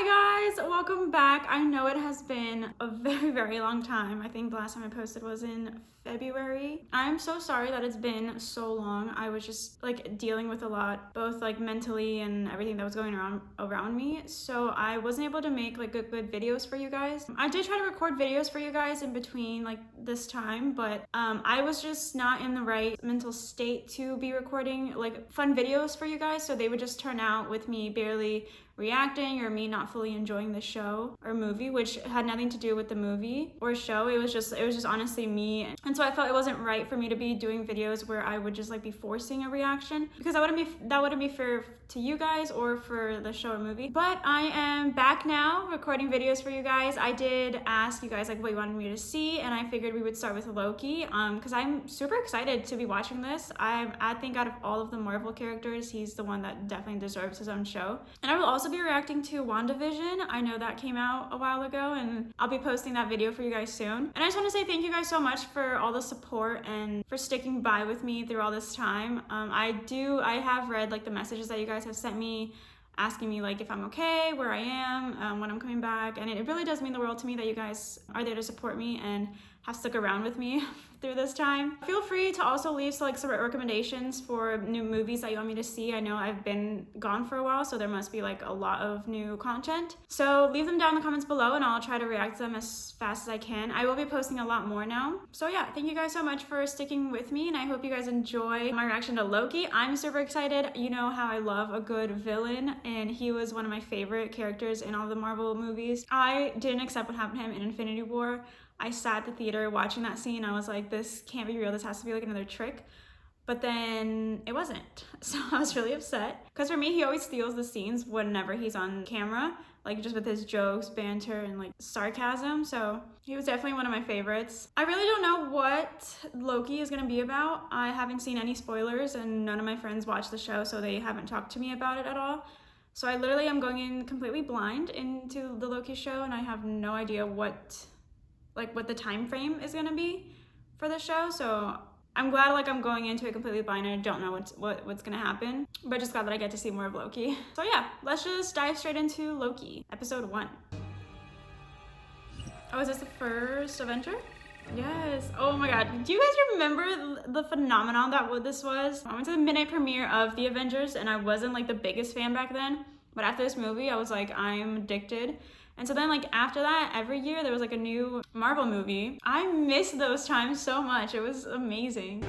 Hi guys, welcome back. I know it has been a very long time. I think the last time I posted was in February. I'm so sorry that it's been so long. I was just like dealing with a lot, both like mentally and everything that was going around me. So I wasn't able to make like good videos for you guys. I did try to record videos for you guys in between like this time, but I was just not in the right mental state to be recording like fun videos for you guys. So they would just turn out with me barely reacting or me not fully enjoying the show or movie, which had nothing to do with the movie or show. It was just honestly me. And so I felt it wasn't right for me to be doing videos where I would just like be forcing a reaction, because that wouldn't be fair to you guys or for the show or movie. But I am back now recording videos for you guys. I did ask you guys like what you wanted me to see, and I figured we would start with Loki because I'm super excited to be watching this. I think out of all of the Marvel characters, he's the one that definitely deserves his own show. And I will also be reacting to WandaVision. I know that came out a while ago, and I'll be posting that video for you guys soon. And I just want to say thank you guys so much for all the support and for sticking by with me through all this time. I have read like the messages that you guys have sent me asking me like if I'm okay, where I am, when I'm coming back, and it really does mean the world to me that you guys are there to support me and have stuck around with me through this time. Feel free to also leave some recommendations for new movies that you want me to see. I know I've been gone for a while, so there must be like a lot of new content. So leave them down in the comments below and I'll try to react to them as fast as I can. I will be posting a lot more now. So yeah, thank you guys so much for sticking with me, and I hope you guys enjoy my reaction to Loki. I'm super excited. You know how I love a good villain, and he was one of my favorite characters in all the Marvel movies. I didn't accept what happened to him in Infinity War. I sat at the theater watching that scene. I was like, this can't be real. This has to be like another trick. But then it wasn't. So I was really upset. Because for me, he always steals the scenes whenever he's on camera. Like just with his jokes, banter, and like sarcasm. So he was definitely one of my favorites. I really don't know what Loki is gonna be about. I haven't seen any spoilers, and none of my friends watch the show, so they haven't talked to me about it at all. So I literally am going in completely blind into the Loki show, and I have no idea what the time frame is gonna be for the show. So I'm glad like I'm going into it completely blind and I don't know what's gonna happen, but just glad that I get to see more of Loki. So yeah, let's just dive straight into Loki, episode 1. Oh, is this the first Avenger? Yes. Oh my god. Do you guys remember the phenomenon that what this was? I went to the midnight premiere of The Avengers, and I wasn't like the biggest fan back then, but after this movie I was like, I'm addicted. And so then like after that, every year there was like a new Marvel movie. I miss those times so much. It was amazing.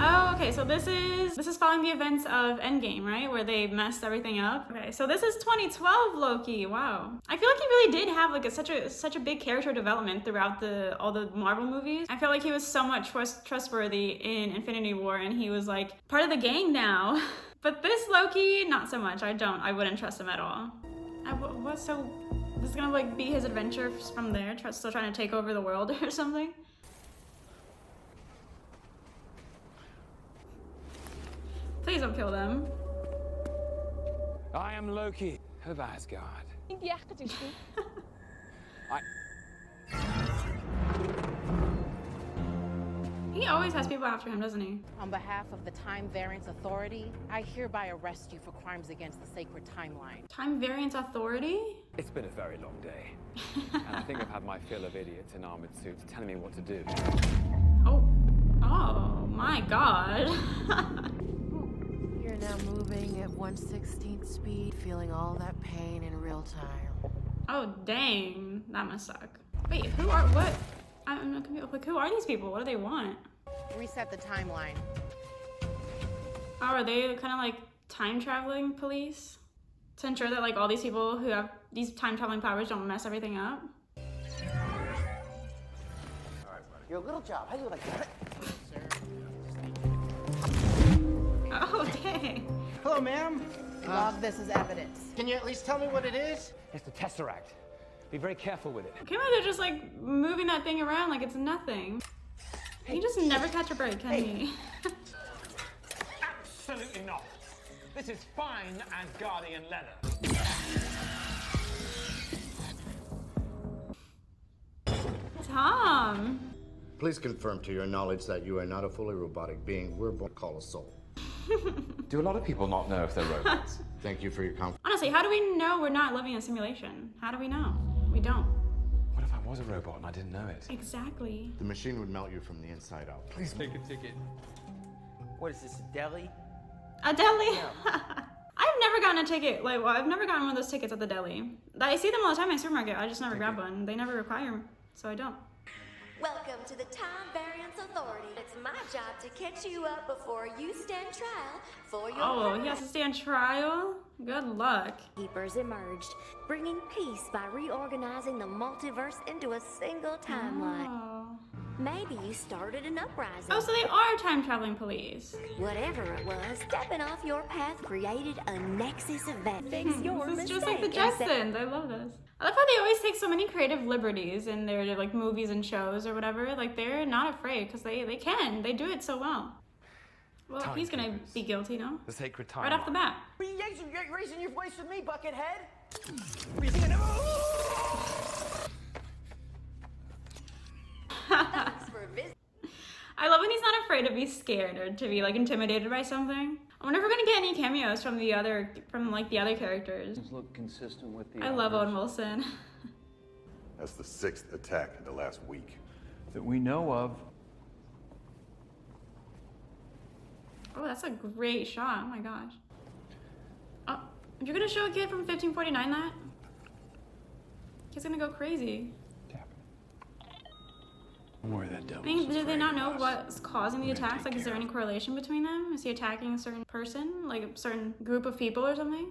Oh, okay, so this is following the events of Endgame, right? Where they messed everything up. Okay, so this is 2012 Loki. Wow. I feel like he really did have like such a big character development throughout all the Marvel movies. I feel like he was somewhat trustworthy in Infinity War, and he was like part of the gang now. But this Loki, not so much. I wouldn't trust him at all. So this is gonna like be his adventure from there, still trying to take over the world or something? Please don't kill them. I am Loki of Asgard. He always has people after him, doesn't he? On behalf of the Time Variance Authority, I hereby arrest you for crimes against the sacred timeline. Time Variance Authority? It's been a very long day. And I think I've had my fill of idiots in armored suits telling me what to do. Oh my god. You're now moving at 1/16th speed, feeling all that pain in real time. Oh dang, that must suck. Wait, what? I'm not confused. Like, who are these people? What do they want? Reset the timeline. Oh, are they kind of like time traveling police? To ensure that like all these people who have these time traveling powers don't mess everything up? Your little job, how do you like that? Oh, dang. Hello, ma'am. Log this as evidence. Can you at least tell me what it is? It's the Tesseract. Be very careful with it. I can't believe they're just like moving that thing around like it's nothing. He just never catch a break, can he? Absolutely not. This is fine Asgardian leather. Tom. Please confirm to your knowledge that you are not a fully robotic being we're born to call a soul. Do a lot of people not know if they're robots? Thank you for your confidence. Honestly, how do we know we're not living in a simulation? How do we know? We don't. What if I was a robot and I didn't know it? Exactly. The machine would melt you from the inside out. Please make a ticket. What is this, a deli? A deli? I've never gotten a ticket. Like, well, I've never gotten one of those tickets at the deli. I see them all the time in the supermarket. I just never grab one. They never require them, so I don't. Welcome to the Time Variance Authority. It's my job to catch you up before you stand trial for your Oh, he has to stand trial? Good luck. Keepers emerged, bringing peace by reorganizing the multiverse into a single timeline. Oh. Maybe you started an uprising. Oh, so they are time-traveling police. Whatever it was, stepping off your path created a nexus event. Fix your This is mistake. just like the and set- Jetsons. I love this. I love how they always take so many creative liberties in their like movies and shows or whatever. Like they're not afraid because they can. They do it so well. Well, he's gonna Timekeepers. be guilty, no? The sacred time. Right off the bat. Are you raising your voice with me, Buckethead? Are you thinking, Thanks for visiting. I love when he's not afraid to be scared or to be like intimidated by something. I wonder if we're gonna get any cameos from the other characters. Look consistent with the I love Owen Wilson. That's the 6th attack in the last week. that we know of. Oh, that's a great shot. Oh my gosh. Oh, you're gonna show a kid from 1549 that? Kid's gonna go crazy. Don't worry, that devil. I mean, do they not know what's causing the attacks? Like, is there any correlation between them? Is he attacking a certain person? Like a certain group of people or something?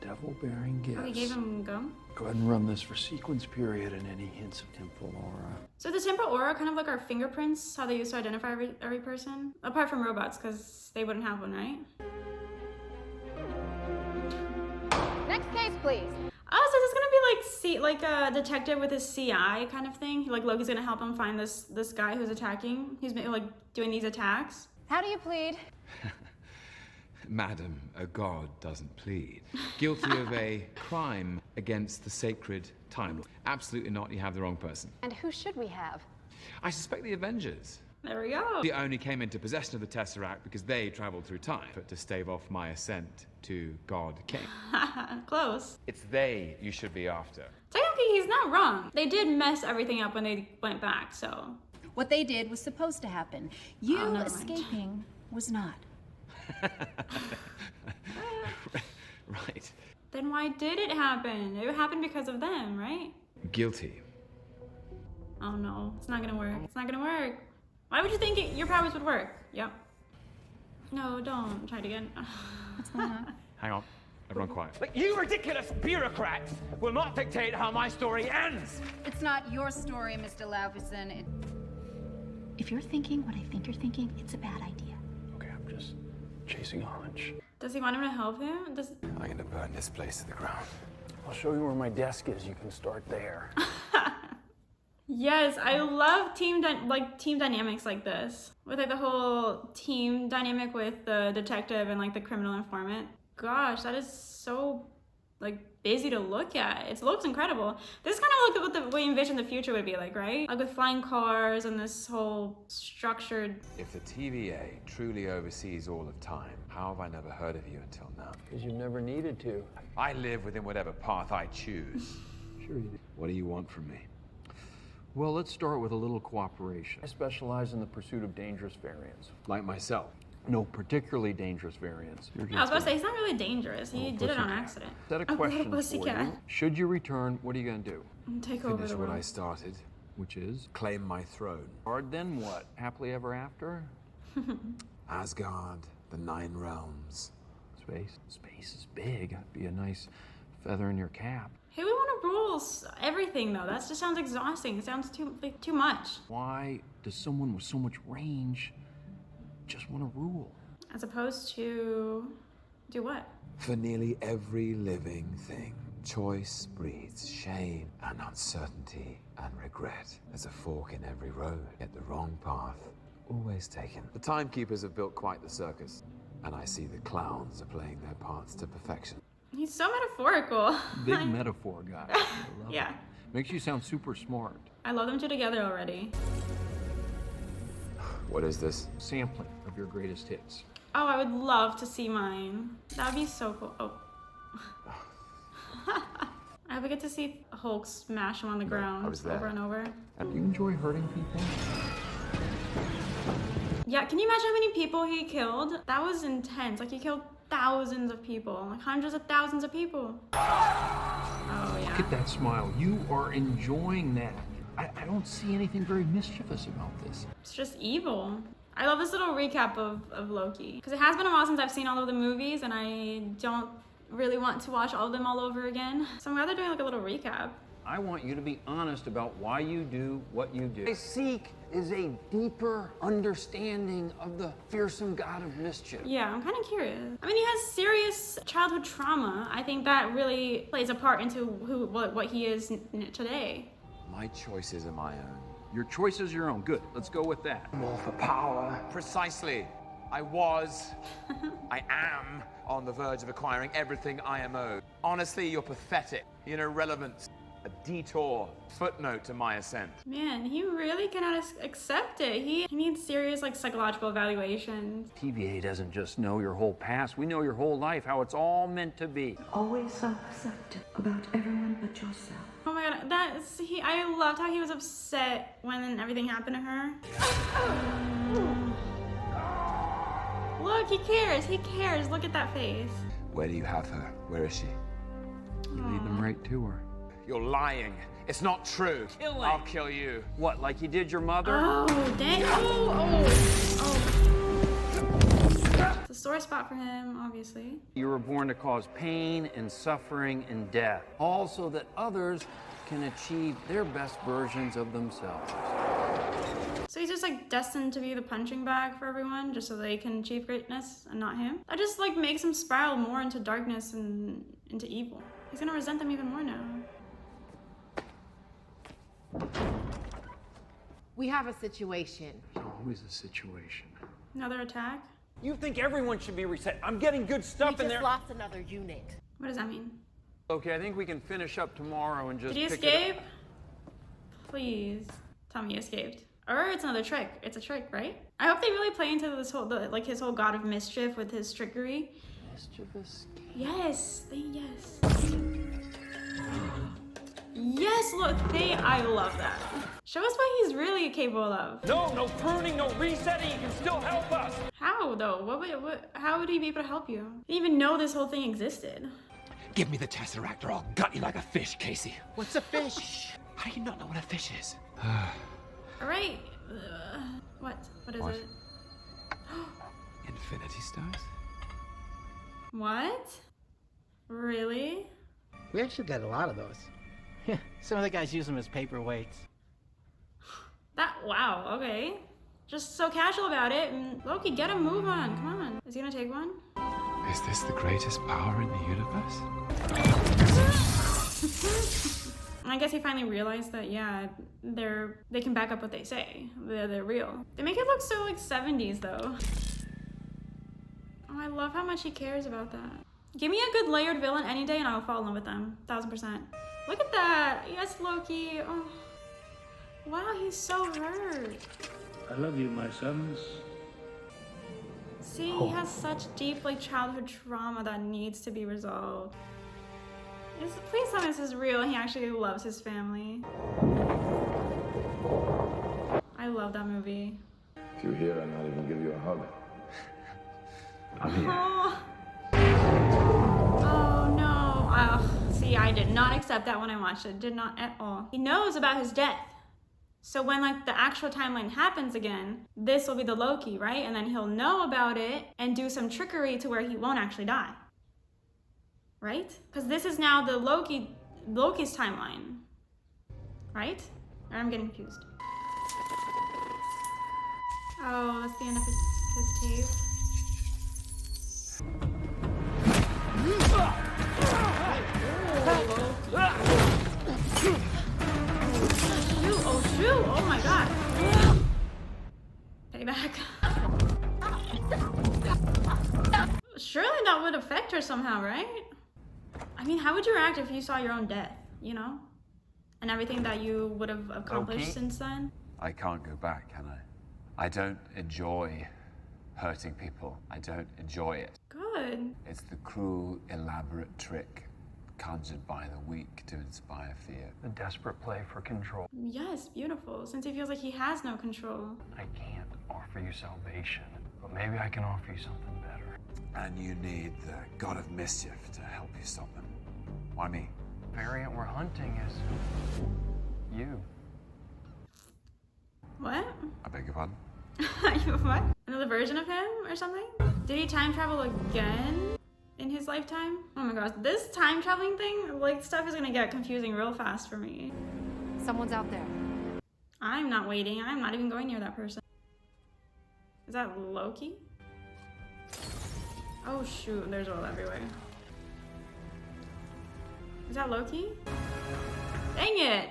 Devil-bearing gifts. Oh, he gave him gum? Go ahead and run this for sequence period and any hints of temporal aura. So the temporal aura, kind of like our fingerprints, how they used to identify every person? Apart from robots, because they wouldn't have one, right? Next case, please. Oh, so this is gonna be like a detective with his CI kind of thing. Like Loki's gonna help him find this guy who's attacking. He's like doing these attacks. How do you plead? Madam, a god doesn't plead. Guilty of a crime against the sacred time. Absolutely not, you have the wrong person. And who should we have? I suspect the Avengers. There we go. They only came into possession of the Tesseract because they traveled through time, but to stave off my ascent to God King. Close. It's they you should be after. Technically, he's not wrong. They did mess everything up when they went back, so. What they did was supposed to happen. You Oh, never mind. escaping was not. Right. Then why did it happen? It happened because of them, right? Guilty. Oh no, it's not gonna work. It's not gonna work. Why would you think your powers would work? Yep. No, don't. Try it again. What's going on? Hang on. Everyone quiet. But you ridiculous bureaucrats will not dictate how my story ends. It's not your story, Mr. Laufeyson. If you're thinking what I think you're thinking, it's a bad idea. Okay, I'm just chasing a hunch. Does he want him to help him? I'm gonna burn this place to the ground. I'll show you where my desk is. You can start there. Yes, I love team dynamics like this. With like the whole team dynamic with the detective and like the criminal informant. Gosh, that is so like busy to look at. It looks incredible. This is kind of like what we envision the future would be like, right? Like with flying cars and this whole structured. If the TVA truly oversees all of time, how have I never heard of you until now? Because you never needed to. I live within whatever path I choose. Sure you do. What do you want from me? Well, let's start with a little cooperation. I specialize in the pursuit of dangerous variants. Like myself. No particularly dangerous variants. I was about to say, he's not really dangerous. He did it on accident. Set a little question for pussycat. you. Should you return, what are you going to do? Take over Finish the what world. I started. Which is? Claim my throne. Hard, then what? Happily ever after? Asgard, the 9 realms. Space. Space is big. That'd be a nice feather in your cap. Hey, we want to rule everything though. That just sounds exhausting. It sounds too much. Why does someone with so much range just want to rule? As opposed to do what? For nearly every living thing, choice breeds shame and uncertainty and regret. There's a fork in every road, yet the wrong path always taken. The timekeepers have built quite the circus, and I see the clowns are playing their parts to perfection. He's so metaphorical. Big metaphor guy. I love Yeah. it. Makes you sound super smart. I love them two together already. What is this? Sampling of your greatest hits. Oh, I would love to see mine. That would be so cool. Oh. I hope we get to see Hulk smash him on the ground I was there. over and over. Do you enjoy hurting people? Yeah, can you imagine how many people he killed? That was intense. Like, he killed thousands of people. Like, hundreds of thousands of people. Oh, yeah. Look at that smile. You are enjoying that. I don't see anything very mischievous about this. It's just evil. I love this little recap of Loki. Because it has been a while since I've seen all of the movies, and I don't really want to watch all of them all over again. So I'm glad they're doing like a little recap. I want you to be honest about why you do what you do. What I seek is a deeper understanding of the fearsome god of mischief. Yeah, I'm kind of curious. I mean, he has serious childhood trauma. I think that really plays a part into what he is today. My choices are my own. Your choice is your own. Good. Let's go with that. More for power. Precisely. I am on the verge of acquiring everything I am owed. Honestly, you're pathetic. You're an irrelevance. A detour, footnote to my ascent. Man, he really cannot accept it. He needs serious like psychological evaluations. TVA doesn't just know your whole past. We know your whole life, how it's all meant to be. Always self-accepting about everyone but yourself. Oh my god, I loved how he was upset when everything happened to her. Look, he cares, look at that face. Where do you have her? Where is she? You lead them right to her. You're lying. It's not true. Kill him. I'll kill you. What, like you did your mother? Oh, dang. Oh. It's a sore spot for him, obviously. You were born to cause pain and suffering and death, all so that others can achieve their best versions of themselves. So he's just like destined to be the punching bag for everyone, just so they can achieve greatness and not him. That just like makes him spiral more into darkness and into evil. He's gonna resent them even more now. We have a situation. There's always a situation. Another attack? You think everyone should be reset? I'm getting good stuff in We there. just lost another unit. What does that mean? Okay, I think we can finish up tomorrow and just Did he pick escape? Please tell me he escaped. Or it's another trick. It's a trick, right? I hope they really play into this whole, like his whole god of mischief with his trickery. Mischievous. Yes, yes. Yes, look, I love that. Show us what he's really capable of. No pruning, no resetting. You can still help us. How though? How would he be able to help you? He didn't even know this whole thing existed. Give me the Tesseract or I'll gut you like a fish, Casey. What's a fish? How do you not know what a fish is? All right. What is What? it? Infinity Stones? What? Really? We actually got a lot of those. Some of the guys use them as paperweights. Wow, okay. Just so casual about it. And Loki, get a move on. Come on. Is he gonna take one? Is this the greatest power in the universe? I guess he finally realized that, yeah, they can back up what they say. They're real. They make it look so like 70s though. Oh, I love how much he cares about that. Give me a good layered villain any day and I'll fall in love with them. 1000%. Look at that. Yes, Loki. Oh. Wow, he's so hurt. I love you, my sons. See, he has such deep like childhood trauma that needs to be resolved. Please tell me this is real and he actually loves his family. I love that movie. If you're here, I'll not even give you a hug. I'm here. Oh, oh no. See, I did not accept that when I watched it. Did not at all. He knows about his death. So when like the actual timeline happens again, this will be the Loki, right? And then he'll know about it and do some trickery to where he won't actually die. Right? Because this is now the Loki's timeline. Right? Or I'm getting confused. Oh, that's the end of his tape. Oh shoot! Oh my god! Payback. Surely that would affect her somehow, right? I mean, how would you react if you saw your own death, you know? and everything that you would have accomplished Loki? since then? I can't go back, can I? I don't enjoy hurting people. I don't enjoy it. Good. It's the cruel, elaborate trick conjured by the weak to inspire fear. The desperate play for control. Yes, beautiful. Since he feels like he has no control. I can't offer you salvation, but maybe I can offer you something better. And you need the god of mischief to help you stop them. Why me? The variant we're hunting is you. What? I beg your pardon? What? Another version of him or something? Did he time travel again in his lifetime? Oh my gosh, this time traveling thing, like, stuff is gonna get confusing real fast for me. Someone's out there. I'm not waiting. I'm not even going near that person. Is that Loki? Oh shoot, there's oil everywhere. Is that Loki? Dang it!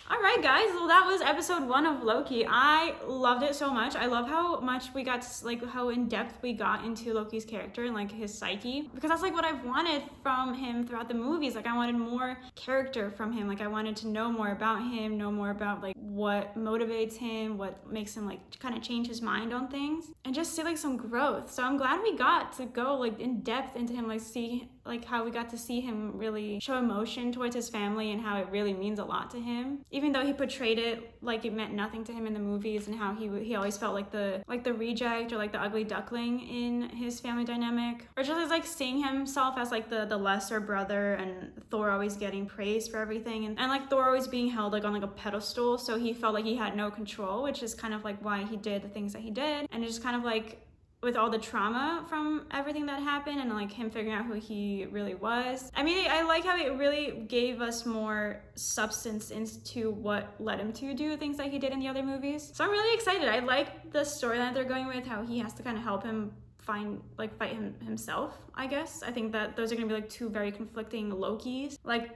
Alright guys, well that was episode 1 of Loki. I loved it so much. I love how much we got to, like, how in depth we got into Loki's character and like his psyche. Because that's like what I've wanted from him throughout the movies. Like I wanted more character from him. Like I wanted to know more about him, know more about like what motivates him, what makes him like kind of change his mind on things. And just see like some growth. So I'm glad we got to go like in depth into him, like see like how we got to see him really show emotion towards his family and how it really means a lot to him. Even though he portrayed it like it meant nothing to him in the movies, and how he always felt like the reject or like the ugly duckling in his family dynamic, or just as like seeing himself as like the lesser brother, and Thor always getting praised for everything, and like Thor always being held like on like a pedestal, so he felt like he had no control, which is kind of like why he did the things that he did. And it's just kind of like with all the trauma from everything that happened and like him figuring out who he really was. I mean, I like how it really gave us more substance into what led him to do things that he did in the other movies. So I'm really excited. I like the storyline they're going with, how he has to kind of help him fight himself, I guess. I think that those are gonna be like two very conflicting Lokis. Like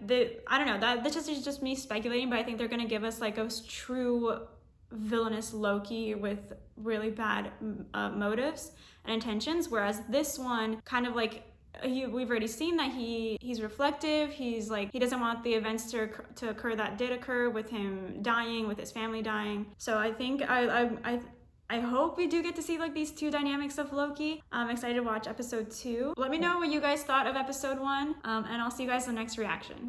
I don't know, that this is just me speculating, but I think they're gonna give us like a true villainous Loki with really bad motives and intentions, whereas this one kind of like we've already seen that he's reflective. He's like, he doesn't want the events to occur that did occur, with him dying, with his family dying. So I think I hope we do get to see like these two dynamics of Loki. I'm excited to watch episode 2. Let me know what you guys thought of episode 1, and I'll see you guys in the next reaction.